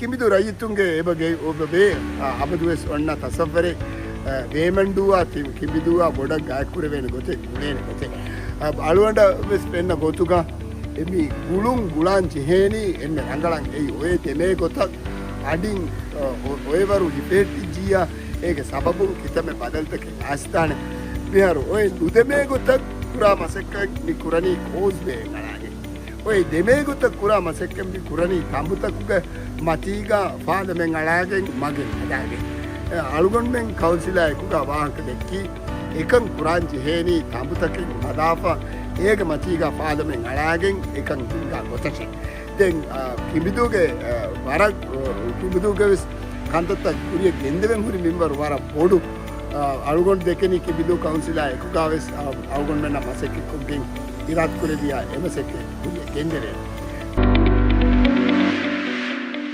කිමිදු රජතුන්ගේ එබගේ ඔබේ අබදුවෙස් ඔන්න තසවරේ වේමන්ඩුවා කිමිදුවා ගොඩක් ගායකුර වෙන ගොතේ ගුණේන ගොතේ අලුවන්ට වෙස් පෙන්න ගොතුකා එමි ගුළුම් ගුලාන් චිහේනි එන්න රංගලන් එයි ඔය දෙමේ ගොතක් අඩින් ඔයවරු ඉපේටි ජීයා ඒක සබබුන් කිතම බදල්තක ආස්ථාන විහාර ඔය දුදමේ ගොතක් කුරා මසෙක්ක නිකුරණී කෝස්වේ නලාගේ ඔය දෙමේ ගොතක් කුරා මසෙක්ක නිකුරණී කම්බුතකුග මතීගා පාදමෙන් අලාගෙන් මගෙන් හදාගේ අලුගොන්මෙන් කවුන්සිලා එකුගා වාහක දෙක්කි එකන් කුරාංචි හේනි කම්බුතකින් හදාපා ඒක මතීගා පාදමෙන් අලාගෙන් එකන් දුංගා ගොතකි දැන් කිඹිදුගේ වරක් කිඹිදුගේ කන්තත්ත කුරිය ගෙන්දෙන් හුරි මින්වර වර පොඩු අලුගොන් දෙකෙනි කිඹිදු කවුන්සිලා එකුගාවෙස් අලුගොන් මෙන්න මසෙක්කෙන් ඉරාත් කුරේදියා එමසෙක්කේ කුරිය ගෙන්දෙරේ